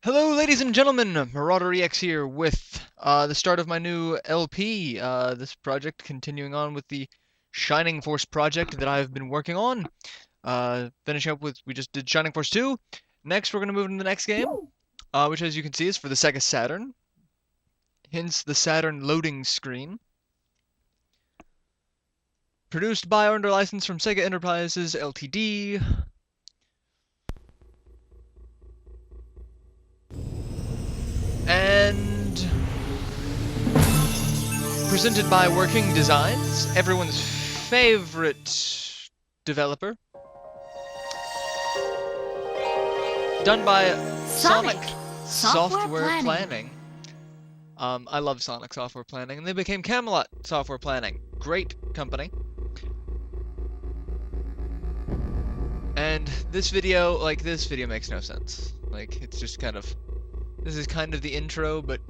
Hello, ladies and gentlemen. Marauder EX here with the start of my new LP. This project continuing on with the Shining Force project that I've been working on. Finishing up with, we just did Shining Force 2. Next, we're going to move into the next game, which as you can see is for the Sega Saturn. Hence the Saturn loading screen. Produced by or under license from Sega Enterprises Ltd. And presented by Working Designs, everyone's favorite developer. Done by Sonic Software Planning. I love Sonic Software Planning, and they became Camelot Software Planning. Great company. And this video makes no sense. Like, it's just kind of... This is kind of the intro, but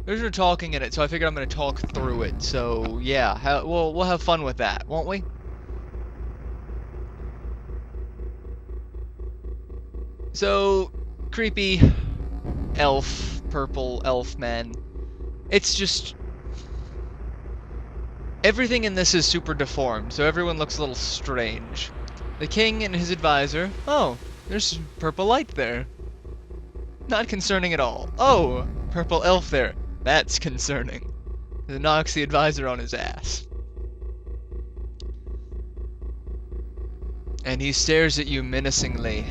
there's no talking in it, so I figured I'm going to talk through it. So, yeah, we'll have fun with that, won't we? So, creepy elf, purple elf man. It's just... Everything in this is super deformed, so everyone looks a little strange. The king and his advisor... Oh, there's purple light there. Not concerning at all. Oh, purple elf there. That's concerning. It knocks the advisor on his ass. And he stares at you menacingly.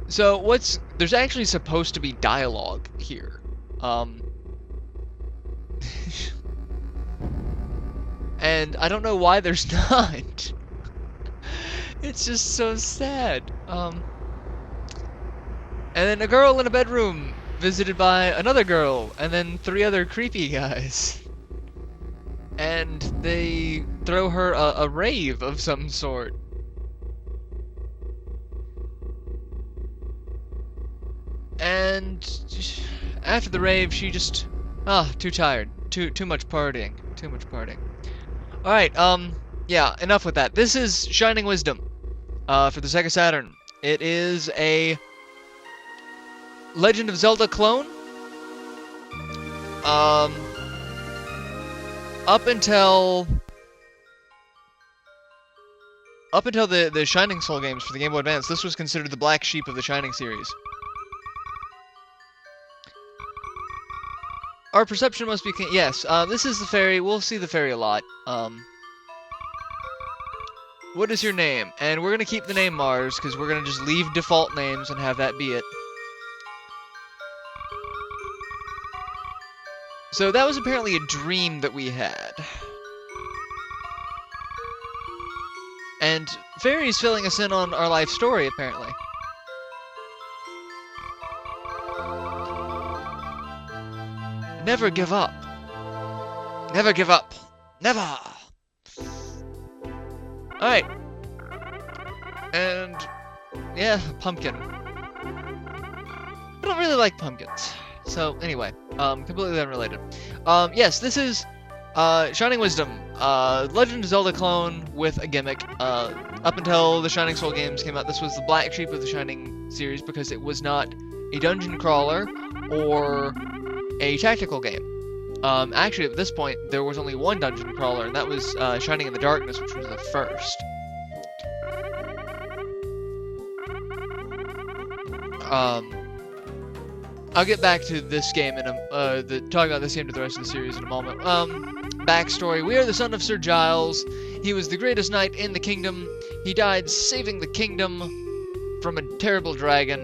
So, there's actually supposed to be dialogue here. And I don't know why there's not. It's just so sad. And then a girl in a bedroom, visited by another girl, and then 3 other creepy guys. And they throw her a rave of some sort. And after the rave, she just... too tired. Too much partying. Too much partying. Alright, yeah, enough with that. This is Shining Wisdom, for the Sega Saturn. It is a... Legend of Zelda clone. Up until the Shining Soul games for the Game Boy Advance, this was considered the black sheep of the Shining series. Our perception must be... Yes, this is the fairy. We'll see the fairy a lot. What is your name? And we're gonna keep the name Mars, because we're gonna just leave default names and have that be it. So that was apparently a dream that we had. And Fairy's filling us in on our life story, apparently. Never give up. Never give up. Never! Alright. And... yeah, pumpkin. I don't really like pumpkins. So, anyway, completely unrelated. Yes, this is, Shining Wisdom, Legend of Zelda clone with a gimmick. Up until the Shining Soul games came out, this was the black sheep of the Shining series because it was not a dungeon crawler or a tactical game. Actually, at this point, there was only one dungeon crawler, and that was, Shining in the Darkness, which was the first. I'll get back to this game in talk about this game to the rest of the series in a moment. Backstory: we are the son of Sir Giles. He was the greatest knight in the kingdom. He died saving the kingdom from a terrible dragon.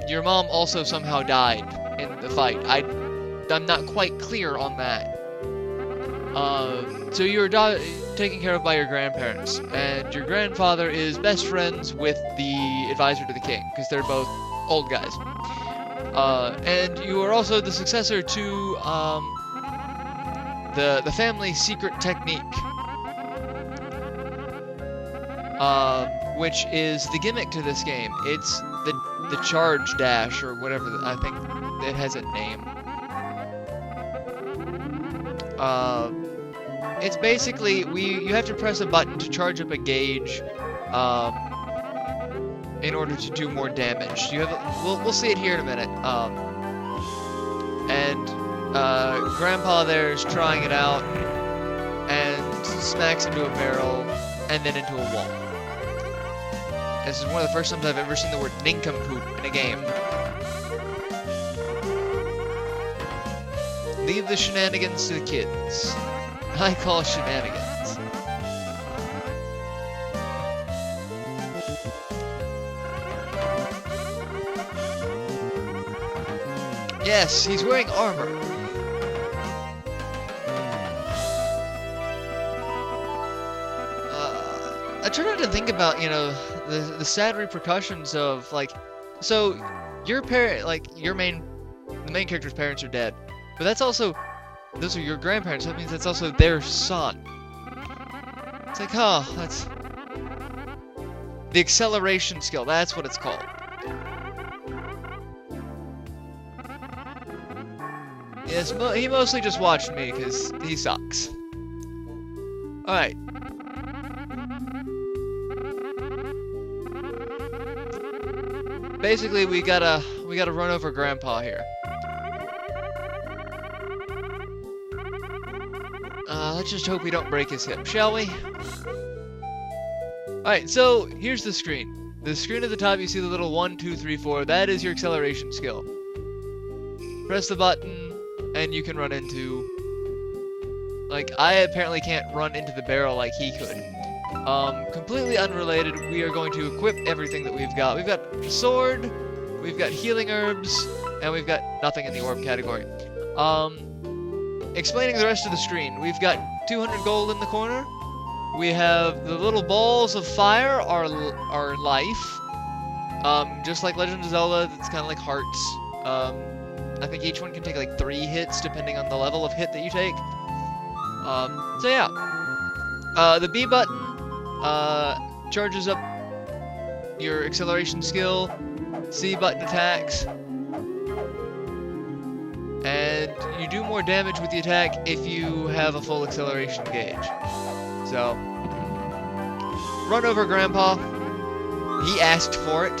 Your mom also somehow died in the fight. I'm not quite clear on that. So you were taken care of by your grandparents, and your grandfather is best friends with the advisor to the king, because they're both old guys. And you are also the successor to the family secret technique, which is the gimmick to this game. It's the charge dash, or whatever. I think it has a name. It's basically you have to press a button to charge up a gauge, in order to do more damage. You have we'll see it here in a minute. Grandpa there is trying it out and smacks into a barrel and then into a wall. This is one of the first times I've ever seen the word nincompoop in a game. Leave the shenanigans to the kids. I call shenanigans. Yes, he's wearing armor. I try not to think about, you know, the sad repercussions of, like, so your parent, like, the main character's parents are dead, but that's also, those are your grandparents, that means that's also their son. It's like, oh, that's the acceleration skill, that's what it's called. Yes, he mostly just watched me, because he sucks. Alright. Basically, we gotta run over Grandpa here. Let's just hope we don't break his hip, shall we? Alright, so here's the screen. The screen at the top, you see the little 1, 2, 3, 4. That is your acceleration skill. Press the button, and you can run into... Like, I apparently can't run into the barrel like he could. Completely unrelated, we are going to equip everything that we've got. We've got a sword, we've got healing herbs, and we've got nothing in the orb category. Explaining the rest of the screen, we've got 200 gold in the corner. We have the little balls of fire are life. Just like Legend of Zelda, it's kind of like hearts. I think each one can take like 3 hits depending on the level of hit that you take. So yeah. The B button charges up your acceleration skill. C button attacks. And you do more damage with the attack if you have a full acceleration gauge. So, run over Grandpa. He asked for it.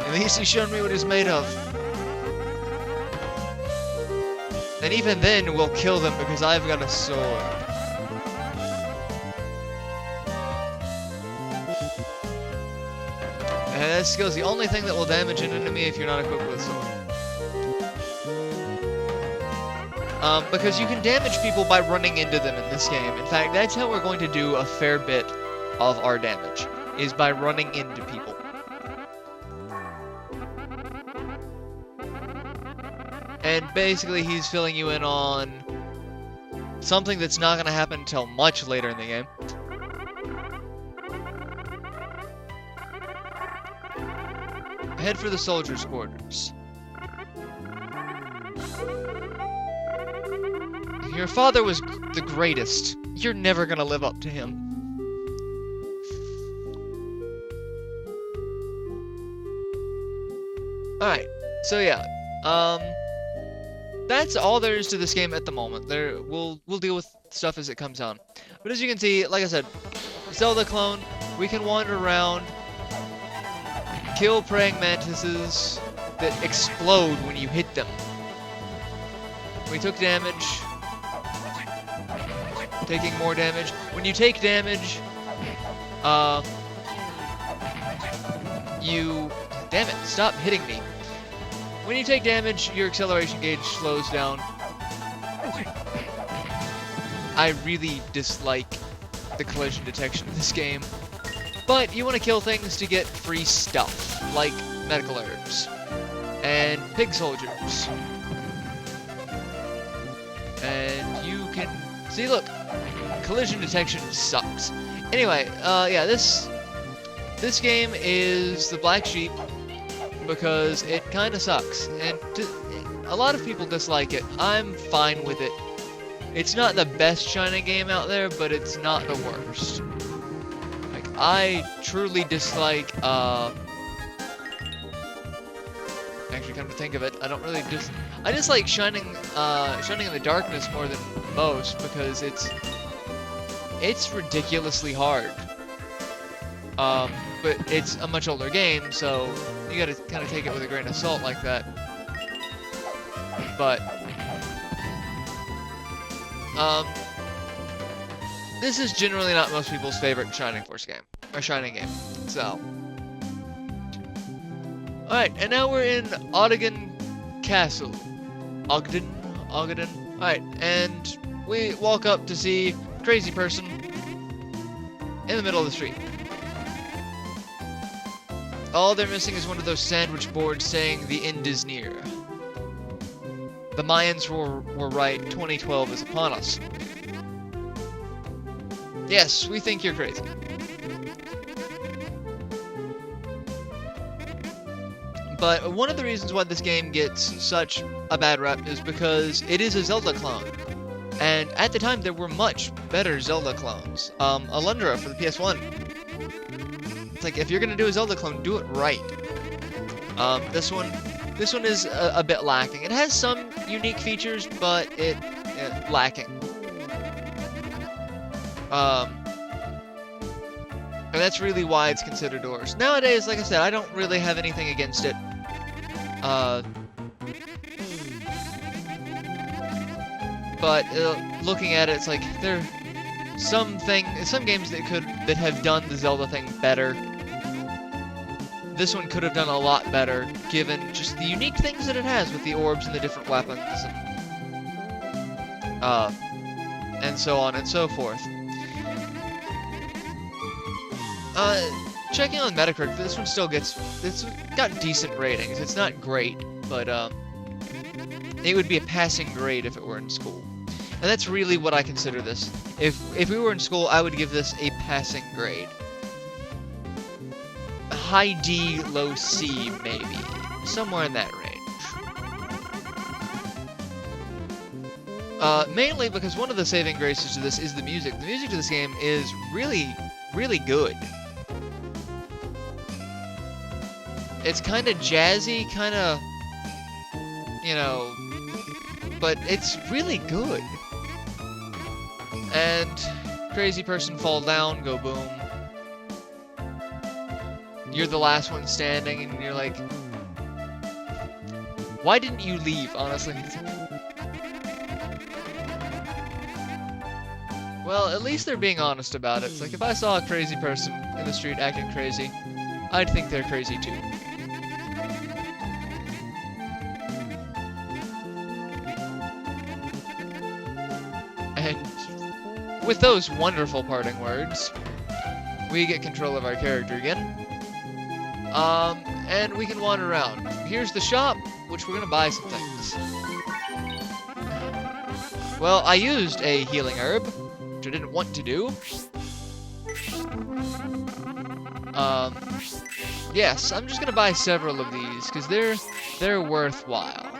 At least he's shown me what he's made of. And even then, we'll kill them because I've got a sword. And that skill is the only thing that will damage an enemy if you're not equipped with a sword. Because you can damage people by running into them in this game. In fact, that's how we're going to do a fair bit of our damage, is by running into people. And basically he's filling you in on something that's not going to happen until much later in the game. Head for the soldiers' quarters. Your father was the greatest. You're never gonna live up to him. Alright, so yeah. That's all there is to this game at the moment. We'll deal with stuff as it comes on. But as you can see, like I said, Zelda clone, we can wander around, kill praying mantises that explode when you hit them. We took damage. Taking more damage. When you take damage, damn it, stop hitting me. When you take damage, your acceleration gauge slows down. I really dislike the collision detection in this game. But you want to kill things to get free stuff, like medical herbs and pig soldiers. And you can see, look, collision detection sucks. Anyway, yeah, this game is the black sheep because it kind of sucks, and a lot of people dislike it. I'm fine with it. It's not the best China game out there, but it's not the worst. Like, I truly dislike, actually, come to think of it. I don't really just... I just like Shining in the Darkness more than most because it's ridiculously hard. But it's a much older game, so you gotta kind of take it with a grain of salt like that. But this is generally not most people's favorite Shining Force game, or Shining game, so. Alright, and now we're in Ogden Castle. Ogden? Alright, and we walk up to see crazy person in the middle of the street. All they're missing is one of those sandwich boards saying the end is near. The Mayans were right, 2012 is upon us. Yes, we think you're crazy. But one of the reasons why this game gets such a bad rep is because it is a Zelda clone. And at the time, there were much better Zelda clones. Alundra for the PS1. It's like, if you're gonna do a Zelda clone, do it right. This one is a bit lacking. It has some unique features, but it lacking. And that's really why it's considered worse. Nowadays, like I said, I don't really have anything against it. But looking at it, it's like there are some games that have done the Zelda thing better. This one could have done a lot better, given just the unique things that it has with the orbs and the different weapons, and so on and so forth. Checking on Metacritic, this one still it's got decent ratings. It's not great, but it would be a passing grade if it were in school. And that's really what I consider this. If we were in school, I would give this a passing grade. High D, low C, maybe. Somewhere in that range. Mainly because one of the saving graces to this is the music. The music to this game is really, really good. It's kind of jazzy, kind of, but it's really good. And crazy person fall down, go boom. You're the last one standing, and you're like, why didn't you leave, honestly? Well, at least they're being honest about it. It's like, if I saw a crazy person in the street acting crazy, I'd think they're crazy too. And with those wonderful parting words, we get control of our character again. And we can wander around. Here's the shop, which we're gonna buy some things. Well, I used a healing herb, which I didn't want to do. Yes, I'm just gonna buy several of these, because they're worthwhile.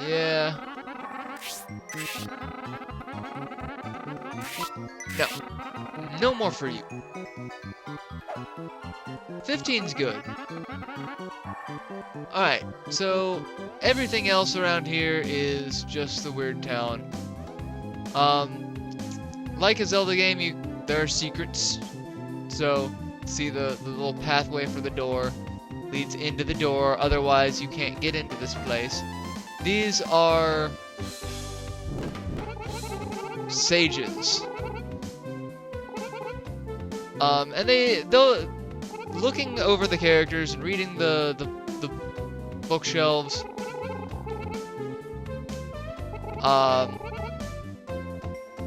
Yeah. No. No more for you. 15's good. Alright, so everything else around here is just the weird town. Like a Zelda game, there are secrets. So, see the little pathway for the door leads into the door, otherwise you can't get into this place. These are sages. And they'll looking over the characters and reading the bookshelves.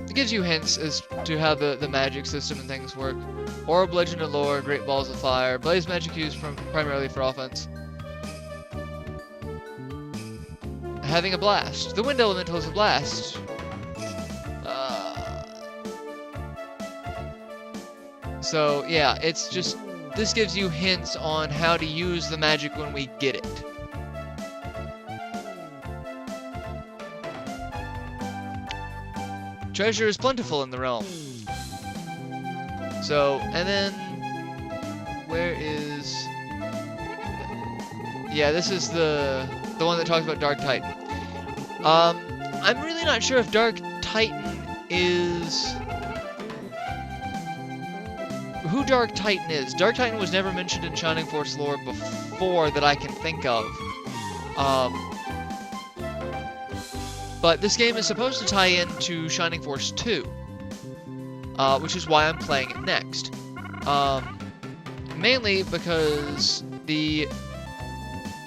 It gives you hints as to how the magic system and things work. Orb, Legend of Lore, Great Balls of Fire, Blaze magic used primarily for offense. Having a blast. The wind elemental is a blast. So yeah, it's just, this gives you hints on how to use the magic when we get it. Treasure is plentiful in the realm. So, and then where is... Yeah, this is the one that talks about Dark Titan. I'm really not sure if Dark Titan is... who Dark Titan is. Dark Titan was never mentioned in Shining Force lore before that I can think of. But this game is supposed to tie into Shining Force 2, which is why I'm playing it next. Mainly because the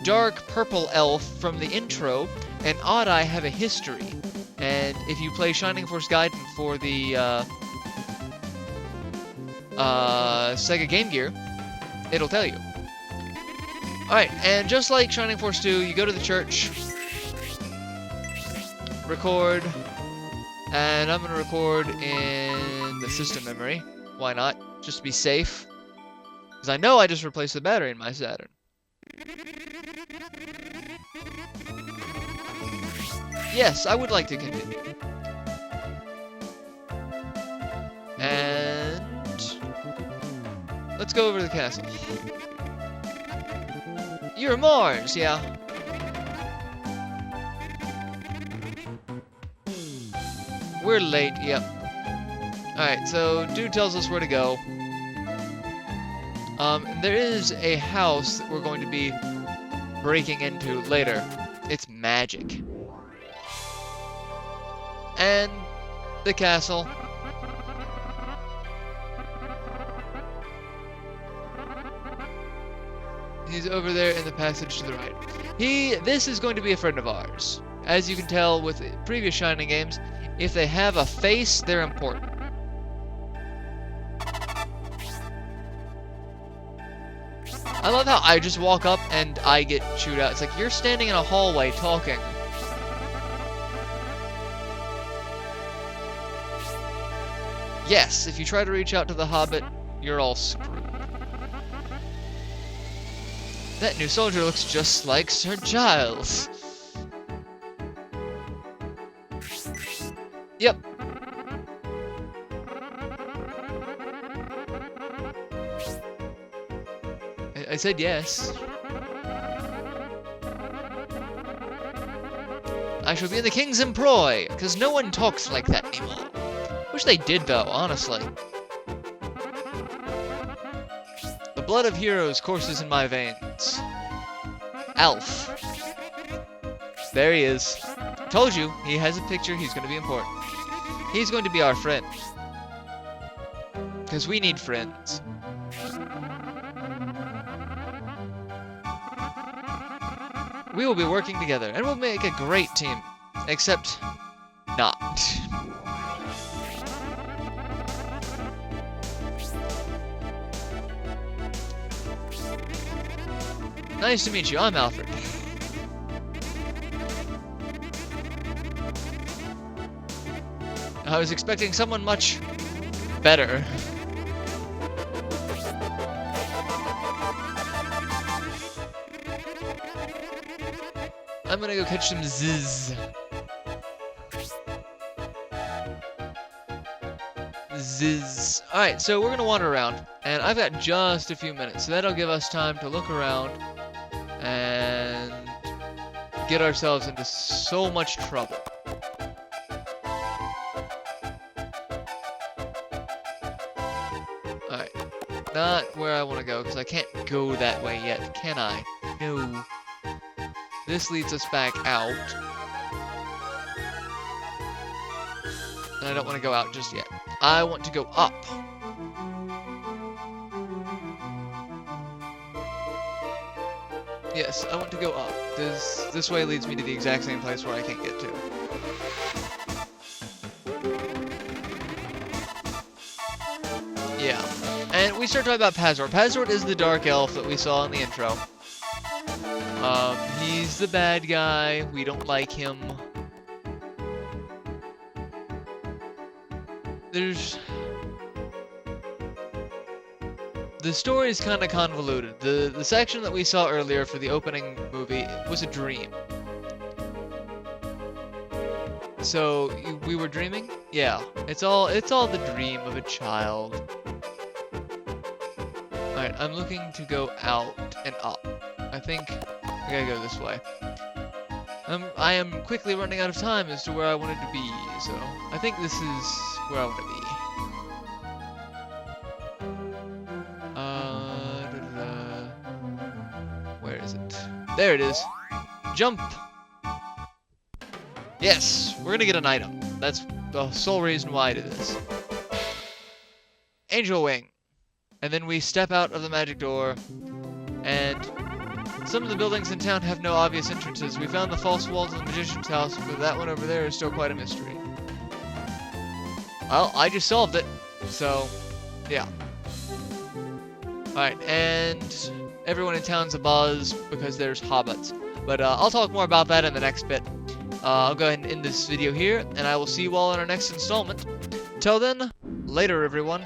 dark purple elf from the intro and Odd Eye have a history. And if you play Shining Force Gaiden for the Sega Game Gear, it'll tell you. Alright, and just like Shining Force 2, you go to the church, record, and I'm going to record in the system memory. Why not? Just to be safe. Because I know I just replaced the battery in my Saturn. Yes, I would like to continue. And... let's go over to the castle. You're Mars, yeah. We're late, yep. Alright, so dude tells us where to go. There is a house that we're going to be breaking into later. It's magic. And the castle. He's over there in the passage to the right. This is going to be a friend of ours. As you can tell with previous Shining games, if they have a face, they're important. I love how I just walk up and I get chewed out. It's like, you're standing in a hallway talking. Yes, if you try to reach out to the Hobbit, you're all screwed. That new soldier looks just like Sir Giles. Yep. I said yes. I shall be in the King's employ, because no one talks like that anymore. Wish they did, though, honestly. The blood of heroes courses in my veins. Alf. There he is. Told you, he has a picture, he's going to be important. He's going to be our friend. Because we need friends. We will be working together, and we'll make a great team. Except, not. Nice to meet you, I'm Alfred. I was expecting someone much better. I'm gonna go catch some Ziz. Ziz. Alright, so we're gonna wander around, and I've got just a few minutes, so that'll give us time to look around and get ourselves into so much trouble. Alright, not where I want to go, because I can't go that way yet, can I? No. This leads us back out. And I don't want to go out just yet. I want to go up. Yes, I want to go up. This way leads me to the exact same place where I can't get to. Yeah. And we start talking about Pazort. Pazort is the dark elf that we saw in the intro. He's the bad guy. We don't like him. The story is kind of convoluted. The section that we saw earlier for the opening movie was a dream. So we were dreaming? Yeah. It's all the dream of a child. Alright, I'm looking to go out and up. I think I gotta go this way. I am quickly running out of time as to where I wanted to be, so I think this is where I want to be. Where is it? There it is. Jump! Yes, we're gonna get an item. That's the sole reason why I did this. Angel Wing. And then we step out of the magic door, and some of the buildings in town have no obvious entrances. We found the false walls of the magician's house, but that one over there is still quite a mystery. Well, I just solved it, so yeah. Alright, and everyone in town's abuzz because there's hobbits. But I'll talk more about that in the next bit. I'll go ahead and end this video here, and I will see you all in our next installment. Till then, later everyone.